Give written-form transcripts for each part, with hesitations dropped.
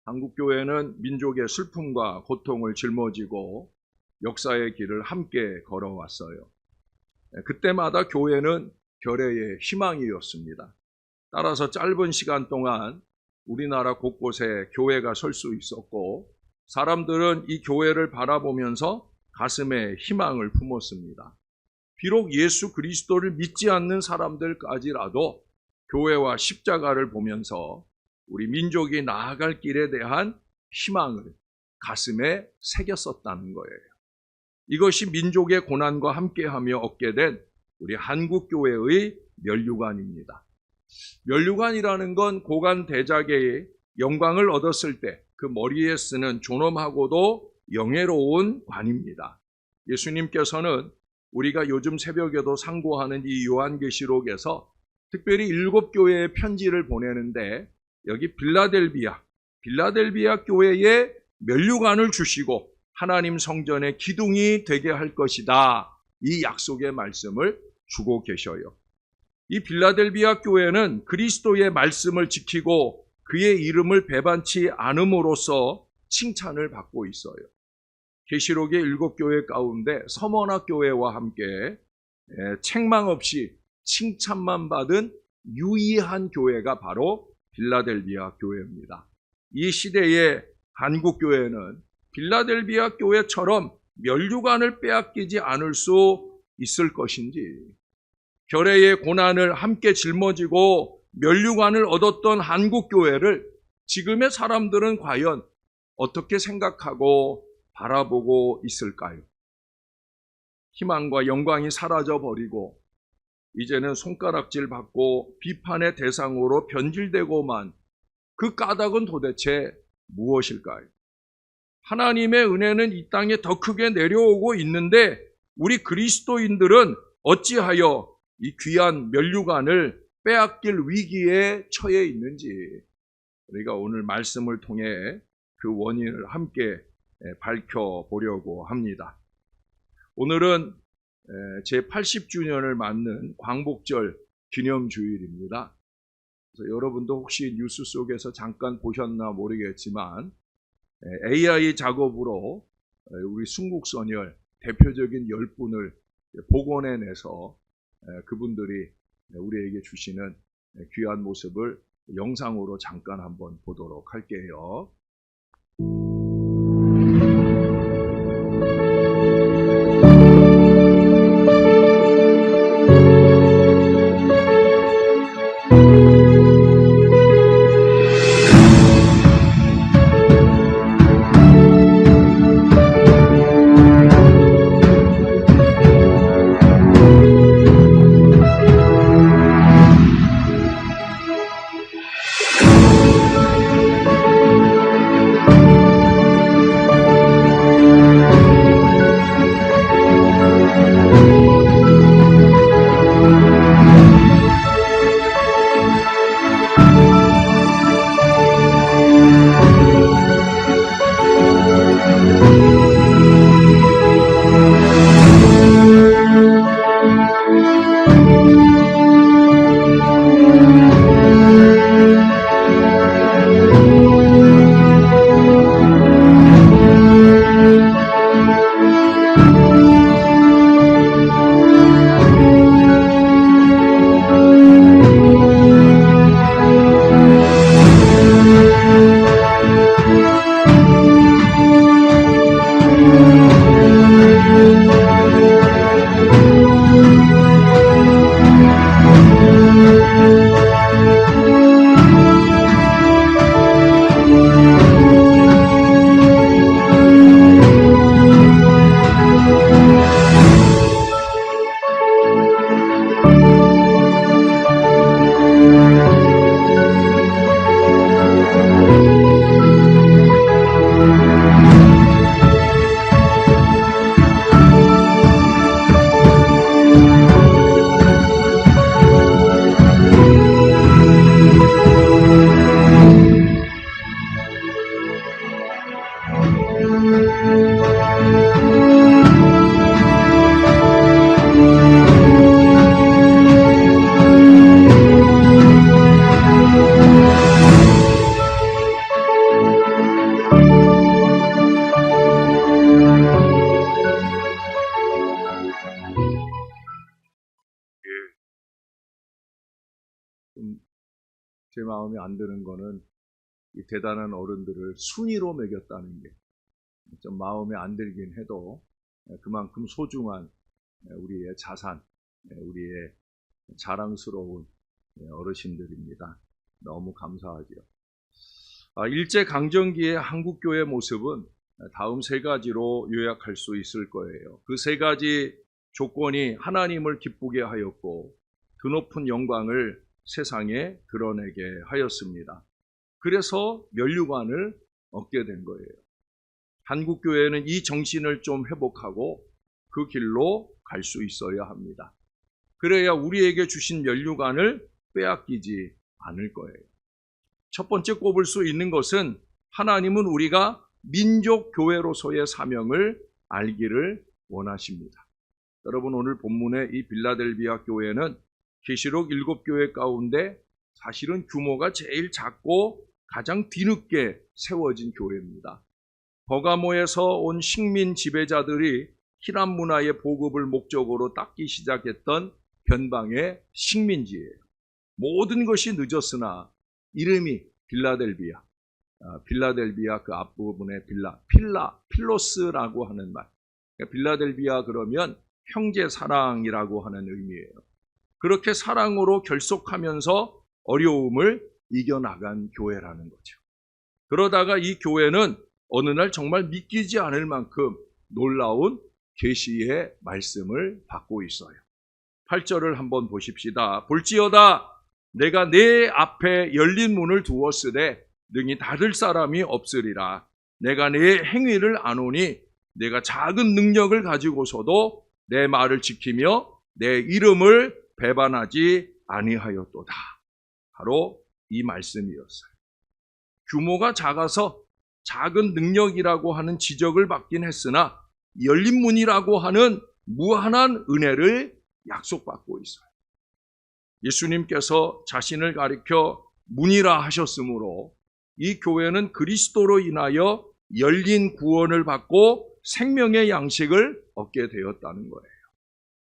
한국교회는 민족의 슬픔과 고통을 짊어지고 역사의 길을 함께 걸어왔어요. 그때마다 교회는 결의의 희망이었습니다. 따라서 짧은 시간 동안 우리나라 곳곳에 교회가 설 수 있었고 사람들은 이 교회를 바라보면서 가슴에 희망을 품었습니다. 비록 예수 그리스도를 믿지 않는 사람들까지라도 교회와 십자가를 보면서 우리 민족이 나아갈 길에 대한 희망을 가슴에 새겼었다는 거예요. 이것이 민족의 고난과 함께하며 얻게 된 우리 한국교회의 면류관입니다. 면류관이라는 건 고관 대작의 영광을 얻었을 때 그 머리에 쓰는 존엄하고도 영예로운 관입니다. 예수님께서는 우리가 요즘 새벽에도 상고하는 이 요한계시록에서 특별히 7교회의 편지를 보내는데 여기 빌라델비아 교회에 면류관을 주시고 하나님 성전의 기둥이 되게 할 것이다. 이 약속의 말씀을 주고 계셔요. 이 빌라델비아 교회는 그리스도의 말씀을 지키고 그의 이름을 배반치 않음으로써 칭찬을 받고 있어요. 계시록의 7교회 가운데 서머나 교회와 함께 책망 없이 칭찬만 받은 유일한 교회가 바로 빌라델비아 교회입니다. 이 시대의 한국교회는 빌라델비아 교회처럼 면류관을 빼앗기지 않을 수 있을 것인지, 결의의 고난을 함께 짊어지고 면류관을 얻었던 한국교회를 지금의 사람들은 과연 어떻게 생각하고 바라보고 있을까요? 희망과 영광이 사라져버리고 이제는 손가락질 받고 비판의 대상으로 변질되고만 그 까닭은 도대체 무엇일까요? 하나님의 은혜는 이 땅에 더 크게 내려오고 있는데 우리 그리스도인들은 어찌하여 이 귀한 면류관을 빼앗길 위기에 처해 있는지 우리가 오늘 말씀을 통해 그 원인을 함께 밝혀보려고 합니다. 오늘은 제80주년을 맞는 광복절 기념주일입니다. 그래서 여러분도 혹시 뉴스 속에서 잠깐 보셨나 모르겠지만 AI 작업으로 우리 순국선열 대표적인 10분을 복원해내서 그분들이 우리에게 주시는 귀한 모습을 영상으로 잠깐 한번 보도록 할게요. 제 마음에 안 드는 거는 이 대단한 어른들을 순위로 매겼다는 게 좀 마음에 안 들긴 해도 그만큼 소중한 우리의 자산, 우리의 자랑스러운 어르신들입니다. 너무 감사하죠. 일제강점기의 한국교회 모습은 다음 세 가지로 요약할 수 있을 거예요. 그 세 가지 조건이 하나님을 기쁘게 하였고 드높은 영광을 세상에 드러내게 하였습니다. 그래서 면류관을 얻게 된 거예요. 한국교회는 이 정신을 좀 회복하고 그 길로 갈 수 있어야 합니다. 그래야 우리에게 주신 면류관을 빼앗기지 않을 거예요. 첫 번째 꼽을 수 있는 것은 하나님은 우리가 민족교회로서의 사명을 알기를 원하십니다. 여러분, 오늘 본문의 이 빌라델비아 교회는 계시록 7교회 가운데 사실은 규모가 제일 작고 가장 뒤늦게 세워진 교회입니다. 버가모에서 온 식민 지배자들이 히람 문화의 보급을 목적으로 닦기 시작했던 변방의 식민지예요. 모든 것이 늦었으나 이름이 빌라델비아, 빌라델비아 그 앞부분에 필로스라고 하는 말. 빌라델비아 그러면 형제 사랑이라고 하는 의미예요. 그렇게 사랑으로 결속하면서 어려움을 이겨나간 교회라는 거죠. 그러다가 이 교회는 어느 날 정말 믿기지 않을 만큼 놀라운 계시의 말씀을 받고 있어요. 8절을 한번 보십시다. 볼지어다 내가 내 앞에 열린 문을 두었으되 능히 닫을 사람이 없으리라. 내가 내 행위를 아노니 내가 작은 능력을 가지고서도 내 말을 지키며 내 이름을 배반하지 아니하였도다. 바로 이 말씀이었어요. 규모가 작아서 작은 능력이라고 하는 지적을 받긴 했으나 열린 문이라고 하는 무한한 은혜를 약속받고 있어요. 예수님께서 자신을 가리켜 문이라 하셨으므로 이 교회는 그리스도로 인하여 열린 구원을 받고 생명의 양식을 얻게 되었다는 거예요.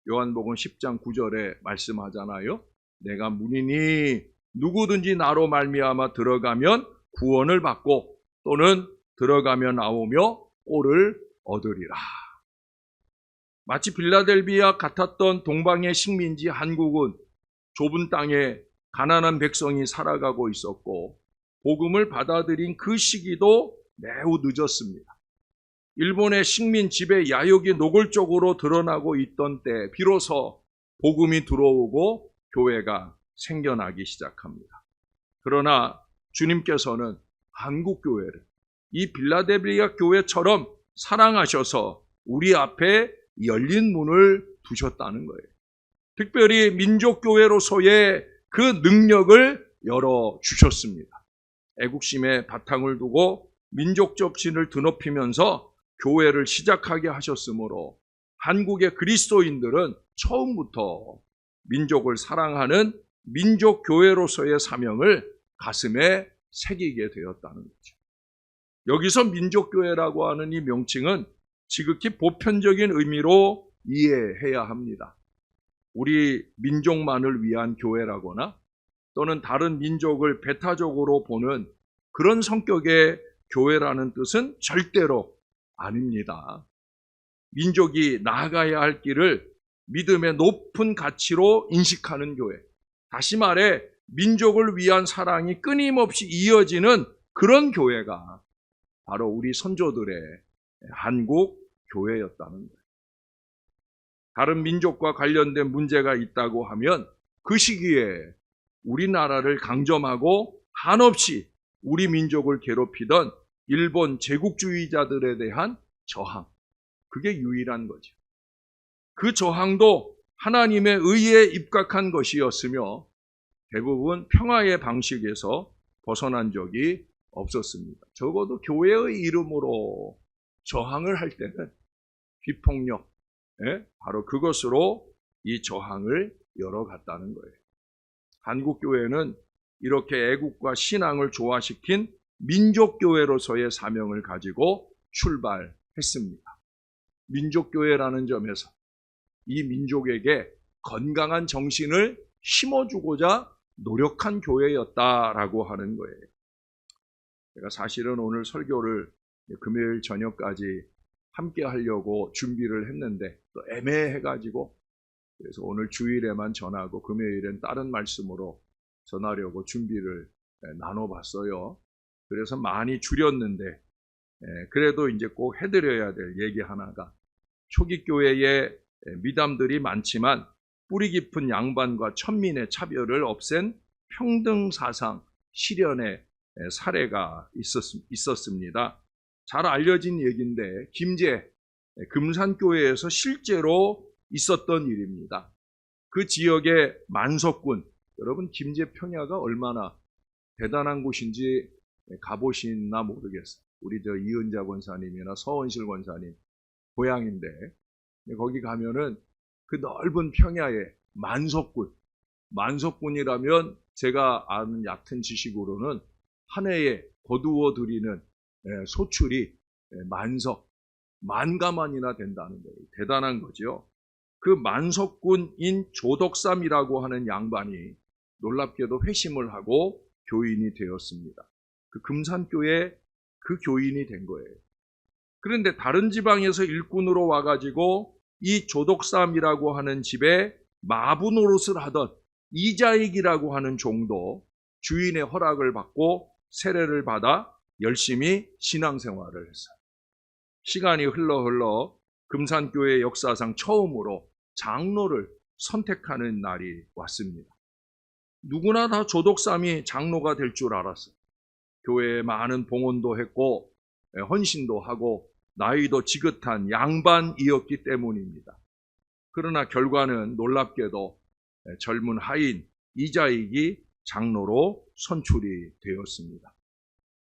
요한복음 10장 9절에 말씀하잖아요. 내가 문이니 누구든지 나로 말미암아 들어가면 구원을 받고 또는 들어가며 나오며 꼴을 얻으리라. 마치 빌라델비아 같았던 동방의 식민지 한국은 좁은 땅에 가난한 백성이 살아가고 있었고 복음을 받아들인 그 시기도 매우 늦었습니다. 일본의 식민 지배 야욕이 노골적으로 드러나고 있던 때 비로소 복음이 들어오고 교회가 생겨나기 시작합니다. 그러나 주님께서는 한국 교회를 이 빌라델비아 교회처럼 사랑하셔서 우리 앞에 열린 문을 두셨다는 거예요. 특별히 민족교회로서의 그 능력을 열어주셨습니다. 애국심에 바탕을 두고 민족적 신을 드높이면서 교회를 시작하게 하셨으므로 한국의 그리스도인들은 처음부터 민족을 사랑하는 민족교회로서의 사명을 가슴에 새기게 되었다는 거죠. 여기서 민족교회라고 하는 이 명칭은 지극히 보편적인 의미로 이해해야 합니다. 우리 민족만을 위한 교회라거나 또는 다른 민족을 배타적으로 보는 그런 성격의 교회라는 뜻은 절대로 아닙니다. 민족이 나아가야 할 길을 믿음의 높은 가치로 인식하는 교회. 다시 말해 민족을 위한 사랑이 끊임없이 이어지는 그런 교회가 바로 우리 선조들의 한국 교회였다는 거예요. 다른 민족과 관련된 문제가 있다고 하면 그 시기에 우리나라를 강점하고 한없이 우리 민족을 괴롭히던 일본 제국주의자들에 대한 저항, 그게 유일한 거죠. 그 저항도 하나님의 의에 입각한 것이었으며 대부분 평화의 방식에서 벗어난 적이 없었습니다. 적어도 교회의 이름으로 저항을 할 때는 비폭력, 바로 그것으로 이 저항을 열어갔다는 거예요. 한국교회는 이렇게 애국과 신앙을 조화시킨 민족교회로서의 사명을 가지고 출발했습니다. 민족교회라는 점에서 이 민족에게 건강한 정신을 심어주고자 노력한 교회였다라고 하는 거예요. 제가 사실은 오늘 설교를 금요일 저녁까지 함께 하려고 준비를 했는데 또 애매해가지고, 그래서 오늘 주일에만 전하고 금요일엔 다른 말씀으로 전하려고 준비를 나눠봤어요. 그래서 많이 줄였는데, 그래도 이제 꼭 해드려야 될 얘기 하나가, 초기 교회에 미담들이 많지만 뿌리 깊은 양반과 천민의 차별을 없앤 평등 사상 실현의 사례가 있었습니다. 잘 알려진 얘기인데, 김제 금산교회에서 실제로 있었던 일입니다. 그 지역의 만석군, 여러분 김제 평야가 얼마나 대단한 곳인지 가보시나 모르겠어요. 우리 저 이은자 권사님이나 서원실 권사님 고향인데, 거기 가면은 그 넓은 평야에 만석군이라면 제가 아는 얕은 지식으로는 한 해에 거두어 들이는 소출이 만가만이나 된다는 거예요. 대단한 거죠. 그 만석군인 조덕삼이라고 하는 양반이 놀랍게도 회심을 하고 교인이 되었습니다. 그 금산교회 그 교인이 된 거예요. 그런데 다른 지방에서 일꾼으로 와가지고 이 조덕삼이라고 하는 집에 마부 노릇을 하던 이자익이라고 하는 종도 주인의 허락을 받고 세례를 받아 열심히 신앙생활을 했어요. 시간이 흘러 금산교회 역사상 처음으로 장로를 선택하는 날이 왔습니다. 누구나 다 조덕삼이 장로가 될 줄 알았어요. 교회에 많은 봉헌도 했고 헌신도 하고 나이도 지긋한 양반이었기 때문입니다. 그러나 결과는 놀랍게도 젊은 하인 이자익이 장로로 선출이 되었습니다.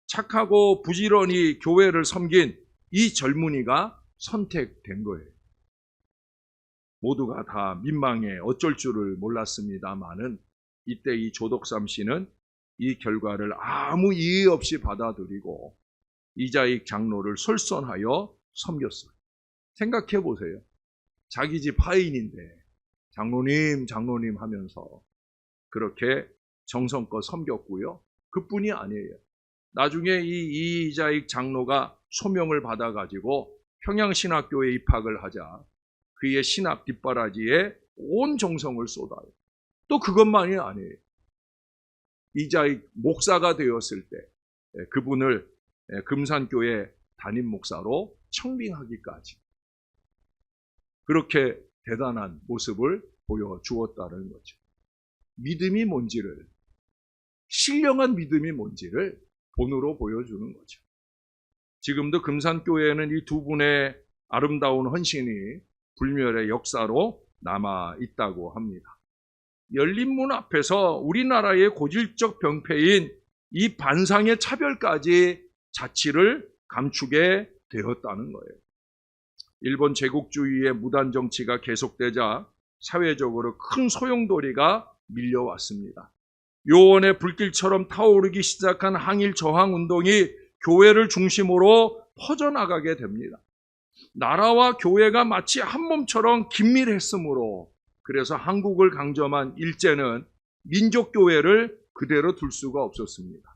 착하고 부지런히 교회를 섬긴 이 젊은이가 선택된 거예요. 모두가 다 민망해 어쩔 줄을 몰랐습니다마는 이때 이 조덕삼 씨는 이 결과를 아무 이의 없이 받아들이고 이자익 장로를 솔선하여 섬겼어요. 생각해 보세요. 자기 집 하인인데 장로님 하면서 그렇게 정성껏 섬겼고요. 그뿐이 아니에요. 나중에 이 이자익 장로가 소명을 받아가지고 평양신학교에 입학을 하자 그의 신학 뒷바라지에 온 정성을 쏟아요. 또 그것만이 아니에요. 이자익 목사가 되었을 때 그분을 금산교회 담임 목사로 청빙하기까지 그렇게 대단한 모습을 보여주었다는 거죠. 믿음이 뭔지를, 신령한 믿음이 뭔지를 본으로 보여주는 거죠. 지금도 금산교회에는 이 두 분의 아름다운 헌신이 불멸의 역사로 남아 있다고 합니다. 열린 문 앞에서 우리나라의 고질적 병폐인 이 반상의 차별까지 자취를 감추게 되었다는 거예요. 일본 제국주의의 무단 정치가 계속되자 사회적으로 큰 소용돌이가 밀려왔습니다. 요원의 불길처럼 타오르기 시작한 항일 저항 운동이 교회를 중심으로 퍼져나가게 됩니다. 나라와 교회가 마치 한 몸처럼 긴밀했으므로 그래서 한국을 강점한 일제는 민족교회를 그대로 둘 수가 없었습니다.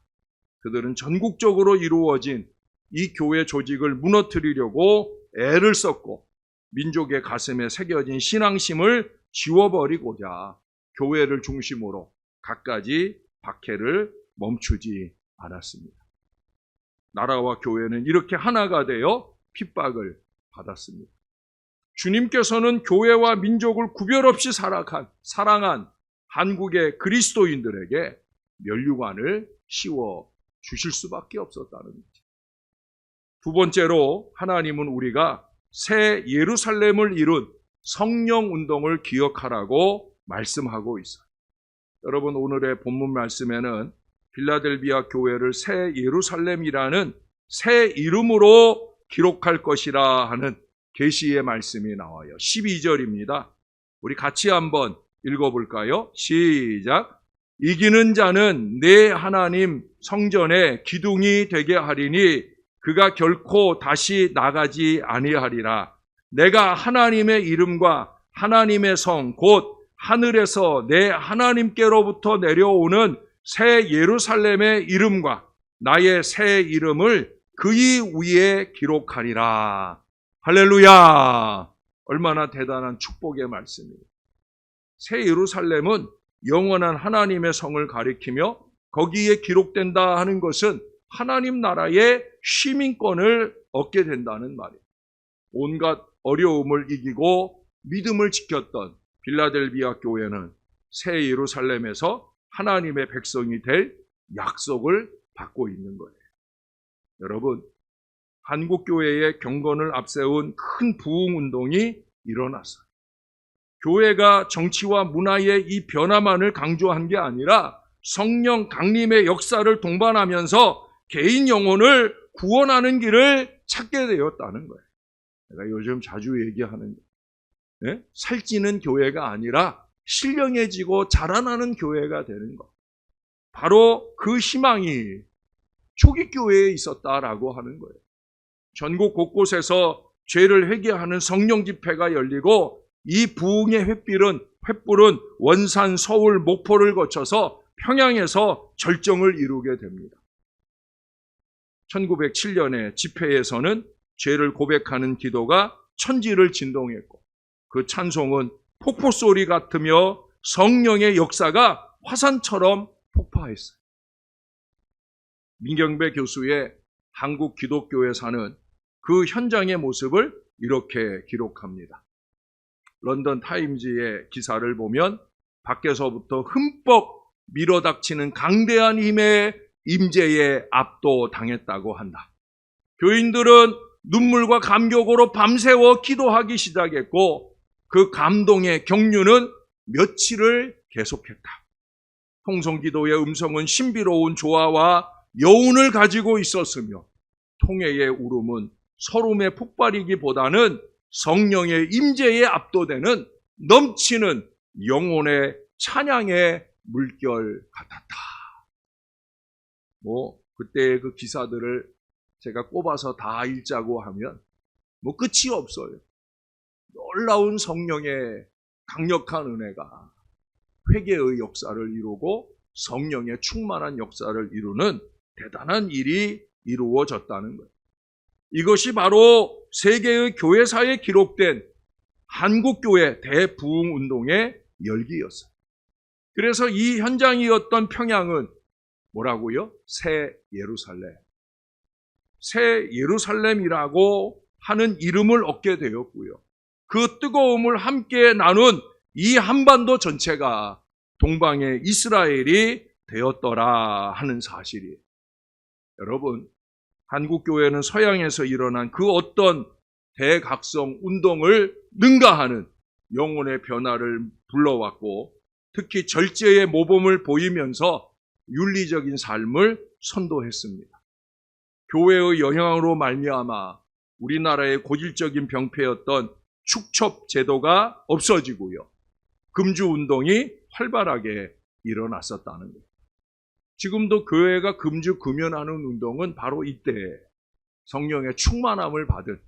그들은 전국적으로 이루어진 이 교회 조직을 무너뜨리려고 애를 썼고 민족의 가슴에 새겨진 신앙심을 지워버리고자 교회를 중심으로 갖가지 박해를 멈추지 않았습니다. 나라와 교회는 이렇게 하나가 되어 핍박을 받았습니다. 주님께서는 교회와 민족을 구별 없이 사랑한 한국의 그리스도인들에게 면류관을 씌워 주실 수밖에 없었다는 거죠. 두 번째로 하나님은 우리가 새 예루살렘을 이룬 성령 운동을 기억하라고 말씀하고 있어요. 여러분, 오늘의 본문 말씀에는 빌라델비아 교회를 새 예루살렘이라는 새 이름으로 기록할 것이라 하는 계시의 말씀이 나와요. 12절입니다. 우리 같이 한번 읽어볼까요? 시작. 이기는 자는 내 하나님 성전의 기둥이 되게 하리니 그가 결코 다시 나가지 아니하리라. 내가 하나님의 이름과 하나님의 성 곧 하늘에서 내 하나님께로부터 내려오는 새 예루살렘의 이름과 나의 새 이름을 그의 위에 기록하리라. 할렐루야! 얼마나 대단한 축복의 말씀이에요. 새 예루살렘은 영원한 하나님의 성을 가리키며 거기에 기록된다 하는 것은 하나님 나라의 시민권을 얻게 된다는 말이에요. 온갖 어려움을 이기고 믿음을 지켰던 빌라델비아 교회는 새 예루살렘에서 하나님의 백성이 될 약속을 받고 있는 거예요. 여러분, 한국교회의 경건을 앞세운 큰 부흥운동이 일어났어요. 교회가 정치와 문화의 이 변화만을 강조한 게 아니라 성령 강림의 역사를 동반하면서 개인 영혼을 구원하는 길을 찾게 되었다는 거예요. 내가 요즘 자주 얘기하는 살찌는 교회가 아니라 신령해지고 자라나는 교회가 되는 것. 바로 그 희망이 초기 교회에 있었다라고 하는 거예요. 전국 곳곳에서 죄를 회개하는 성령 집회가 열리고 이 부흥의 횃불은 원산, 서울, 목포를 거쳐서 평양에서 절정을 이루게 됩니다. 1907년에 집회에서는 죄를 고백하는 기도가 천지를 진동했고 그 찬송은 폭포소리 같으며 성령의 역사가 화산처럼 폭파했어요. 민경배 교수의 한국 기독교에 사는 그 현장의 모습을 이렇게 기록합니다. 런던 타임즈의 기사를 보면 밖에서부터 흠뻑 밀어닥치는 강대한 힘의 임재에 압도당했다고 한다. 교인들은 눈물과 감격으로 밤새워 기도하기 시작했고 그 감동의 경륜은 며칠을 계속했다. 통성기도의 음성은 신비로운 조화와 여운을 가지고 있었으며 통회의 울음은 서름의 폭발이기보다는 성령의 임재에 압도되는 넘치는 영혼의 찬양의 물결 같았다. 그때의 그 기사들을 제가 꼽아서 다 읽자고 하면 끝이 없어요. 놀라운 성령의 강력한 은혜가 회개의 역사를 이루고 성령의 충만한 역사를 이루는 대단한 일이 이루어졌다는 거예요. 이것이 바로 세계의 교회사에 기록된 한국교회 대부흥운동의 열기였어요. 그래서 이 현장이었던 평양은 뭐라고요? 새 예루살렘. 새 예루살렘이라고 하는 이름을 얻게 되었고요. 그 뜨거움을 함께 나눈 이 한반도 전체가 동방의 이스라엘이 되었더라 하는 사실이에요. 여러분, 한국교회는 서양에서 일어난 그 어떤 대각성 운동을 능가하는 영혼의 변화를 불러왔고 특히 절제의 모범을 보이면서 윤리적인 삶을 선도했습니다. 교회의 영향으로 말미암아 우리나라의 고질적인 병폐였던 축첩 제도가 없어지고요. 금주운동이 활발하게 일어났었다는 거예요. 지금도 교회가 금주 금연하는 운동은 바로 이때 성령의 충만함을 받은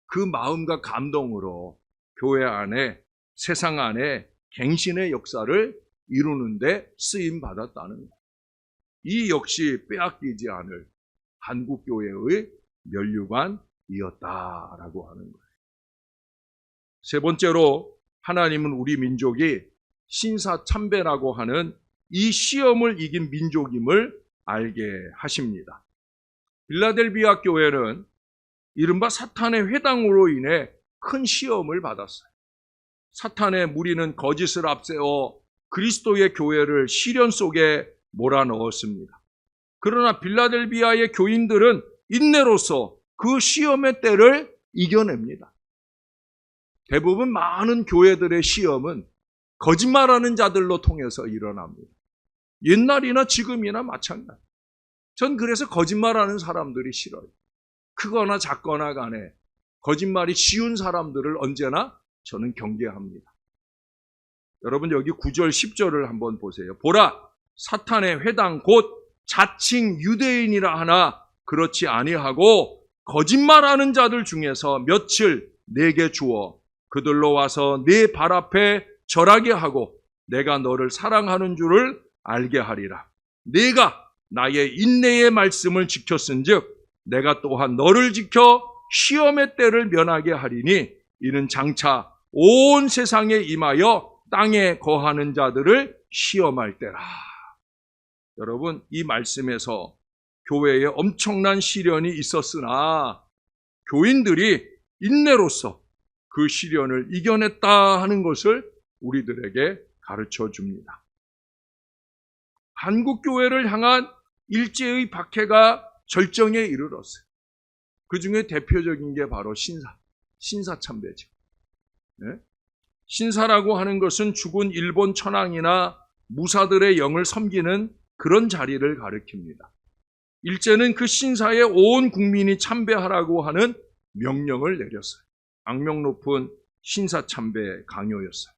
그 마음과 감동으로 교회 안에 세상 안에 갱신의 역사를 이루는데 쓰임받았다는 거예요. 이 역시 빼앗기지 않을 한국교회의 면류관이었다라고 하는 거예요. 세 번째로 하나님은 우리 민족이 신사참배라고 하는 이 시험을 이긴 민족임을 알게 하십니다. 빌라델비아 교회는 이른바 사탄의 회당으로 인해 큰 시험을 받았어요. 사탄의 무리는 거짓을 앞세워 그리스도의 교회를 시련 속에 몰아넣었습니다. 그러나 빌라델비아의 교인들은 인내로서 그 시험의 때를 이겨냅니다. 대부분 많은 교회들의 시험은 거짓말하는 자들로 통해서 일어납니다. 옛날이나 지금이나 마찬가지. 전 그래서 거짓말하는 사람들이 싫어요. 크거나 작거나 간에 거짓말이 쉬운 사람들을 언제나 저는 경계합니다. 여러분 여기 9절 10절을 한번 보세요. 보라, 사탄의 회당 곧 자칭 유대인이라 하나 그렇지 아니하고 거짓말하는 자들 중에서 며칠 내게 주어 그들로 와서 네 발 앞에 절하게 하고 내가 너를 사랑하는 줄을 알게 하리라. 네가 나의 인내의 말씀을 지켰은즉 내가 또한 너를 지켜 시험의 때를 면하게 하리니 이는 장차 온 세상에 임하여 땅에 거하는 자들을 시험할 때라. 여러분, 이 말씀에서 교회에 엄청난 시련이 있었으나 교인들이 인내로서 그 시련을 이겨냈다 하는 것을 우리들에게 가르쳐 줍니다. 한국 교회를 향한 일제의 박해가 절정에 이르렀어요. 그 중에 대표적인 게 바로 신사참배죠. 네? 신사라고 하는 것은 죽은 일본 천황이나 무사들의 영을 섬기는 그런 자리를 가리킵니다. 일제는 그 신사에 온 국민이 참배하라고 하는 명령을 내렸어요. 악명 높은 신사참배 강요였어요.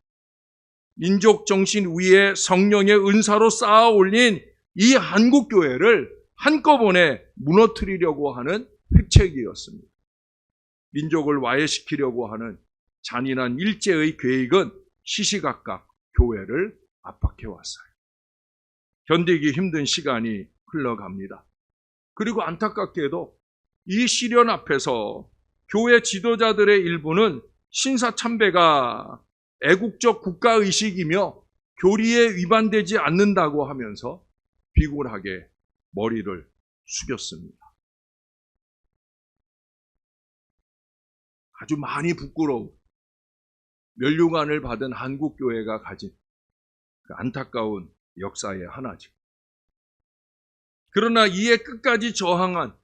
민족 정신 위에 성령의 은사로 쌓아 올린 이 한국교회를 한꺼번에 무너뜨리려고 하는 획책이었습니다. 민족을 와해시키려고 하는 잔인한 일제의 계획은 시시각각 교회를 압박해왔어요. 견디기 힘든 시간이 흘러갑니다. 그리고 안타깝게도 이 시련 앞에서 교회 지도자들의 일부는 신사참배가 애국적 국가의식이며 교리에 위반되지 않는다고 하면서 비굴하게 머리를 숙였습니다. 아주 많이 부끄러운 면류관을 받은 한국교회가 가진 그 안타까운 역사의 하나죠. 그러나 이에 끝까지 저항한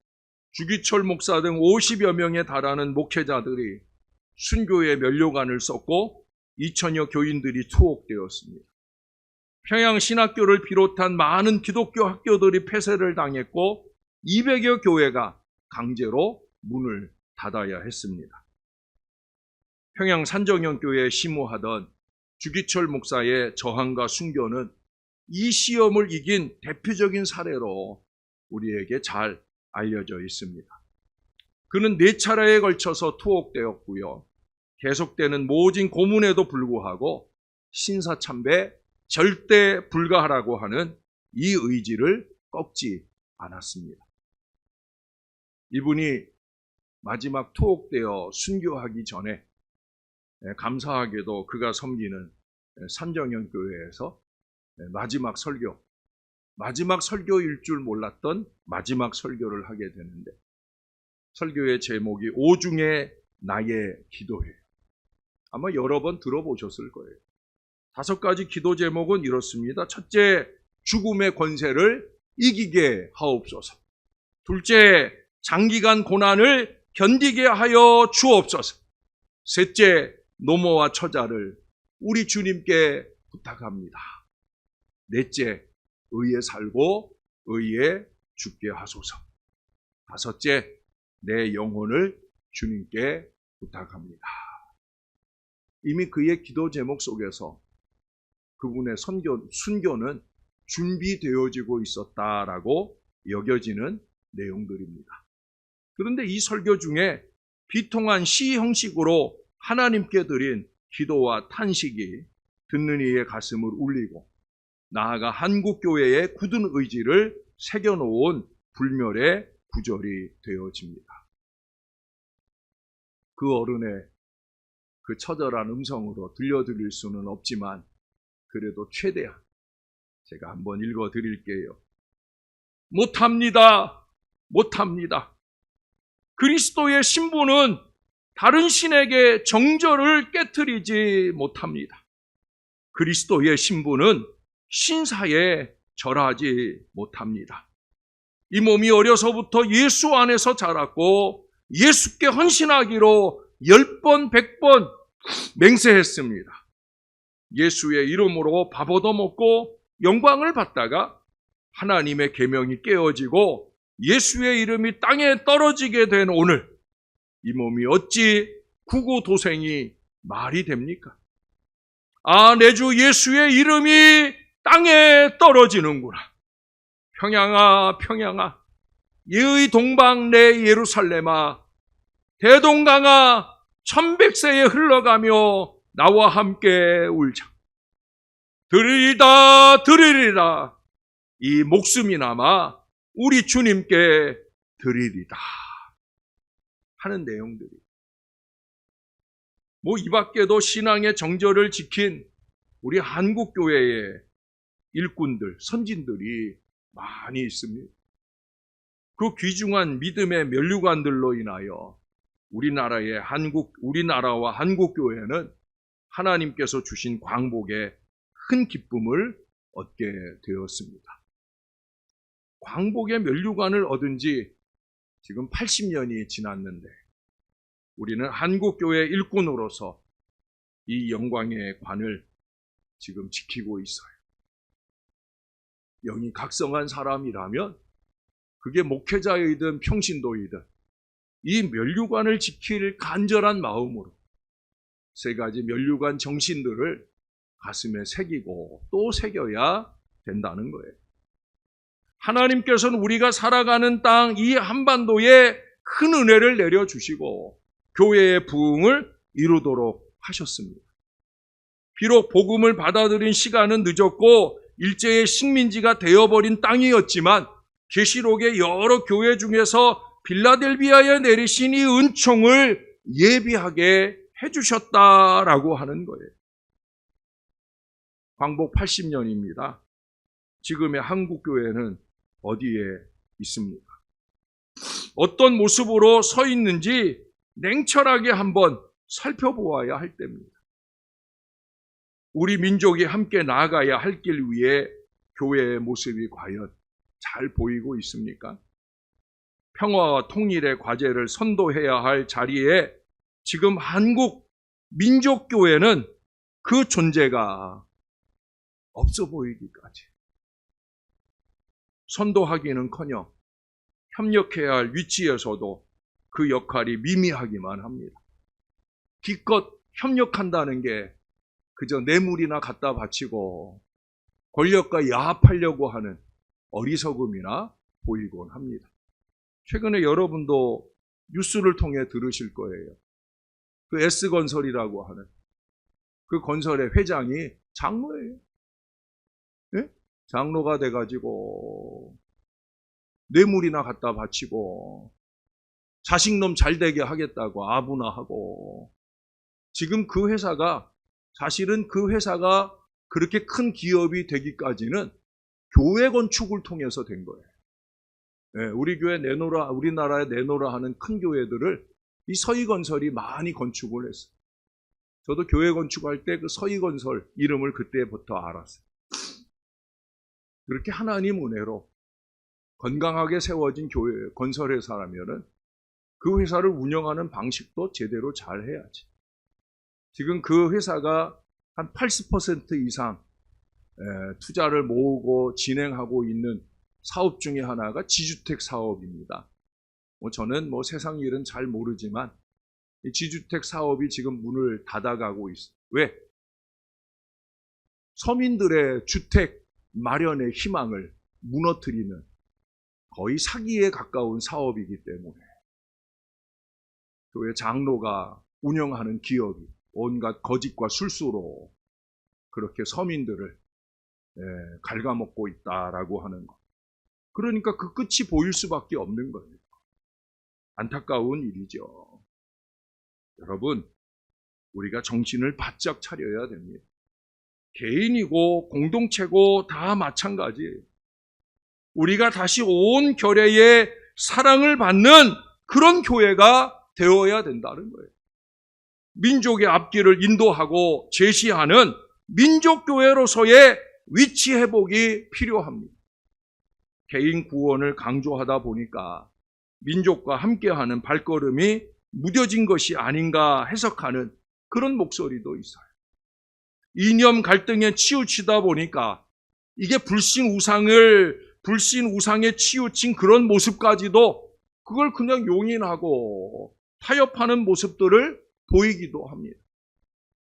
주기철 목사 등 50여 명에 달하는 목회자들이 순교의 면류관을 썼고 2천여 교인들이 투옥되었습니다. 평양신학교를 비롯한 많은 기독교 학교들이 폐쇄를 당했고 200여 교회가 강제로 문을 닫아야 했습니다. 평양 산정형교회에 심우하던 주기철 목사의 저항과 순교는 이 시험을 이긴 대표적인 사례로 우리에게 잘 알려져 있습니다. 그는 4차례에 걸쳐서 투옥되었고요. 계속되는 모진 고문에도 불구하고 신사참배 절대 불가하라고 하는 이 의지를 꺾지 않았습니다. 이분이 마지막 투옥되어 순교하기 전에 감사하게도 그가 섬기는 산정형 교회에서 마지막 설교일 줄 몰랐던 마지막 설교를 하게 되는데 설교의 제목이 오중에 나의 기도예요. 아마 여러 번 들어보셨을 거예요. 5가지 기도 제목은 이렇습니다. 첫째, 죽음의 권세를 이기게 하옵소서. 둘째, 장기간 고난을 견디게 하여 주옵소서. 셋째, 노모와 처자를 우리 주님께 부탁합니다. 넷째, 의에 살고 의에 죽게 하소서. 다섯째, 내 영혼을 주님께 부탁합니다. 이미 그의 기도 제목 속에서 그분의 순교는 준비되어지고 있었다라고 여겨지는 내용들입니다. 그런데 이 설교 중에 비통한 시 형식으로 하나님께 드린 기도와 탄식이 듣는 이의 가슴을 울리고 나아가 한국교회의 굳은 의지를 새겨놓은 불멸의 구절이 되어집니다. 그 어른의 그 처절한 음성으로 들려드릴 수는 없지만 그래도 최대한 제가 한번 읽어드릴게요. 못합니다. 그리스도의 신부는 다른 신에게 정절을 깨트리지 못합니다. 그리스도의 신부는 신사에 절하지 못합니다. 이 몸이 어려서부터 예수 안에서 자랐고 예수께 헌신하기로 10번, 100번 맹세했습니다. 예수의 이름으로 밥 얻어먹고 영광을 받다가 하나님의 계명이 깨어지고 예수의 이름이 땅에 떨어지게 된 오늘, 이 몸이 어찌 구구도생이 말이 됩니까? 아, 내 주 예수의 이름이 땅에 떨어지는구나. 평양아, 예의 동방 내 예루살렘아, 대동강아 1100세에 흘러가며 나와 함께 울자. 드리리다 드리리다 이 목숨이나마 우리 주님께 드리리다 하는 내용들이 이 밖에도 신앙의 정절을 지킨 우리 한국교회의 일꾼들, 선진들이 많이 있습니다. 그 귀중한 믿음의 면류관들로 인하여 우리나라와 한국교회는 하나님께서 주신 광복에 큰 기쁨을 얻게 되었습니다. 광복의 면류관을 얻은 지 지금 80년이 지났는데 우리는 한국교회 일꾼으로서 이 영광의 관을 지금 지키고 있어요. 영이 각성한 사람이라면 그게 목회자이든 평신도이든 이 면류관을 지킬 간절한 마음으로 세 가지 면류관 정신들을 가슴에 새기고 또 새겨야 된다는 거예요. 하나님께서는 우리가 살아가는 땅 이 한반도에 큰 은혜를 내려주시고 교회의 부흥을 이루도록 하셨습니다. 비록 복음을 받아들인 시간은 늦었고 일제의 식민지가 되어버린 땅이었지만 계시록의 여러 교회 중에서 빌라델비아에 내리신 이 은총을 예비하게 해주셨다라고 하는 거예요. 광복 80년입니다. 지금의 한국교회는 어디에 있습니까? 어떤 모습으로 서 있는지 냉철하게 한번 살펴보아야 할 때입니다. 우리 민족이 함께 나아가야 할 길 위에 교회의 모습이 과연 잘 보이고 있습니까? 평화와 통일의 과제를 선도해야 할 자리에 지금 한국 민족교회는 그 존재가 없어 보이기까지 선도하기는커녕 협력해야 할 위치에서도 그 역할이 미미하기만 합니다. 기껏 협력한다는 게 그저 뇌물이나 갖다 바치고 권력과 야합하려고 하는 어리석음이나 보이곤 합니다. 최근에 여러분도 뉴스를 통해 들으실 거예요. 그 S건설이라고 하는 그 건설의 회장이 장로예요. 네? 장로가 돼가지고 뇌물이나 갖다 바치고 자식놈 잘되게 하겠다고 아부나하고 지금 그 회사가 사실은 그 회사가 그렇게 큰 기업이 되기까지는 교회 건축을 통해서 된 거예요. 네, 우리 교회 내놓으라, 우리나라에 내놓으라 하는 큰 교회들을 이 서희건설이 많이 건축을 했어요. 저도 교회 건축할 때 그 서희건설 이름을 그때부터 알았어요. 그렇게 하나님 은혜로 건강하게 세워진 교회 건설회사라면은 그 회사를 운영하는 방식도 제대로 잘 해야지. 지금 그 회사가 한 80% 이상 투자를 모으고 진행하고 있는 사업 중에 하나가 지주택 사업입니다. 저는 세상 일은 잘 모르지만 이 지주택 사업이 지금 문을 닫아가고 있어요. 왜? 서민들의 주택 마련의 희망을 무너뜨리는 거의 사기에 가까운 사업이기 때문에 교회 장로가 운영하는 기업이 온갖 거짓과 술수로 그렇게 서민들을 갉아먹고 있다라고 하는 것. 그러니까 그 끝이 보일 수밖에 없는 거예요. 안타까운 일이죠. 여러분, 우리가 정신을 바짝 차려야 됩니다. 개인이고 공동체고 다 마찬가지예요. 우리가 다시 온 결의의 사랑을 받는 그런 교회가 되어야 된다는 거예요. 민족의 앞길을 인도하고 제시하는 민족교회로서의 위치 회복이 필요합니다. 개인 구원을 강조하다 보니까 민족과 함께하는 발걸음이 무뎌진 것이 아닌가 해석하는 그런 목소리도 있어요. 이념 갈등에 치우치다 보니까 이게 불신 우상에 치우친 그런 모습까지도 그걸 그냥 용인하고 타협하는 모습들을 보이기도 합니다.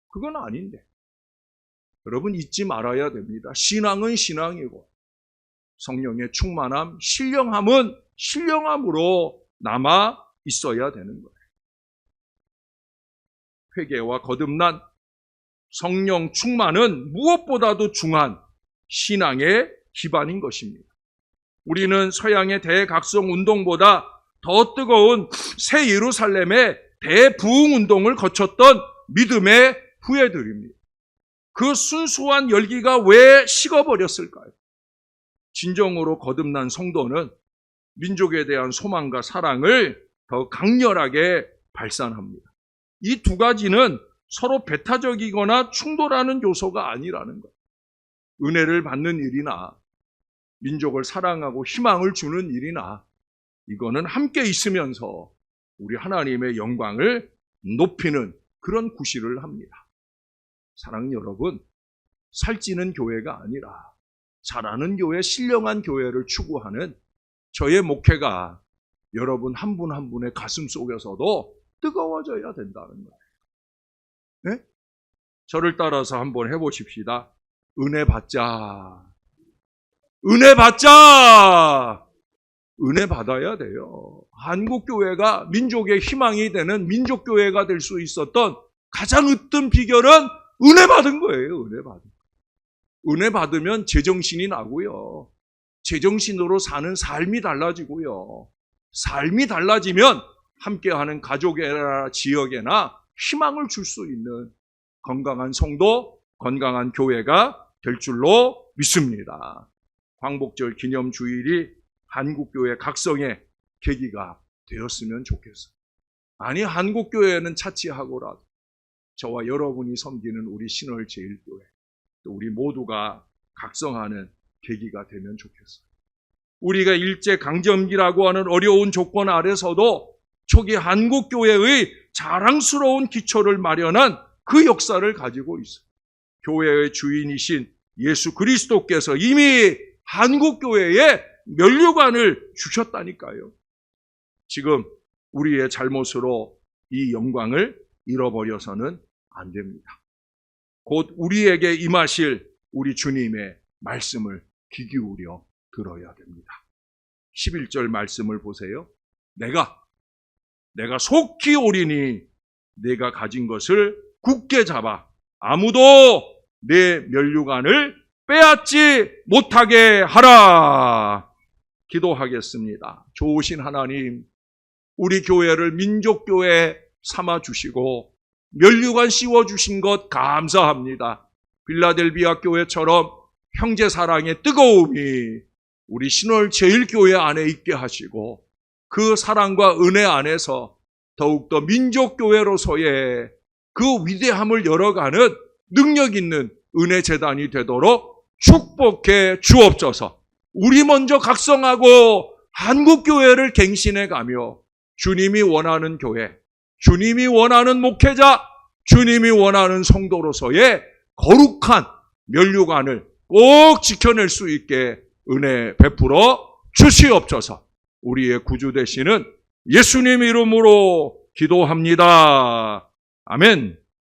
그건 아닌데. 여러분 잊지 말아야 됩니다. 신앙은 신앙이고 성령의 충만함, 신령함은 신령함으로 남아 있어야 되는 거예요. 회개와 거듭난 성령 충만은 무엇보다도 중요한 신앙의 기반인 것입니다. 우리는 서양의 대각성 운동보다 더 뜨거운 새 예루살렘의 대부흥 운동을 거쳤던 믿음의 후예들입니다. 그 순수한 열기가 왜 식어버렸을까요? 진정으로 거듭난 성도는 민족에 대한 소망과 사랑을 더 강렬하게 발산합니다. 이 두 가지는 서로 배타적이거나 충돌하는 요소가 아니라는 것. 은혜를 받는 일이나 민족을 사랑하고 희망을 주는 일이나 이거는 함께 있으면서 우리 하나님의 영광을 높이는 그런 구실을 합니다. 사랑하는 여러분, 살찌는 교회가 아니라 잘하는 교회, 신령한 교회를 추구하는 저의 목회가 여러분 한 분 한 분의 가슴 속에서도 뜨거워져야 된다는 거예요. 네? 저를 따라서 한번 해보십시다. 은혜 받자. 은혜 받자. 은혜 받아야 돼요. 한국교회가 민족의 희망이 되는 민족교회가 될 수 있었던 가장 으뜸 비결은 은혜 받은 거예요. 은혜 받은 거. 은혜 받으면 제정신이 나고요. 제정신으로 사는 삶이 달라지고요. 삶이 달라지면 함께하는 가족이나 지역에나 희망을 줄 수 있는 건강한 성도, 건강한 교회가 될 줄로 믿습니다. 광복절 기념주일이 한국교회 각성의 계기가 되었으면 좋겠어요. 아니, 한국교회는 차치하고라도 저와 여러분이 섬기는 우리 신월제일교회, 또 우리 모두가 각성하는 계기가 되면 좋겠어요. 우리가 일제강점기라고 하는 어려운 조건 아래서도 초기 한국교회의 자랑스러운 기초를 마련한 그 역사를 가지고 있어요. 교회의 주인이신 예수 그리스도께서 이미 한국교회에 면류관을 주셨다니까요. 지금 우리의 잘못으로 이 영광을 잃어버려서는 안 됩니다. 곧 우리에게 임하실 우리 주님의 말씀을 귀 기울여 들어야 됩니다. 11절 말씀을 보세요. 내가 속히 오리니 내가 가진 것을 굳게 잡아 아무도 내 면류관을 빼앗지 못하게 하라. 기도하겠습니다. 좋으신 하나님, 우리 교회를 민족교회 삼아주시고 면류관 씌워주신 것 감사합니다. 빌라델비아 교회처럼 형제사랑의 뜨거움이 우리 신월제일교회 안에 있게 하시고 그 사랑과 은혜 안에서 더욱더 민족교회로서의 그 위대함을 열어가는 능력 있는 은혜재단이 되도록 축복해 주옵소서. 우리 먼저 각성하고 한국교회를 갱신해가며 주님이 원하는 교회, 주님이 원하는 목회자, 주님이 원하는 성도로서의 거룩한 면류관을 꼭 지켜낼 수 있게 은혜 베풀어 주시옵소서. 우리의 구주 되시는 예수님 이름으로 기도합니다. 아멘.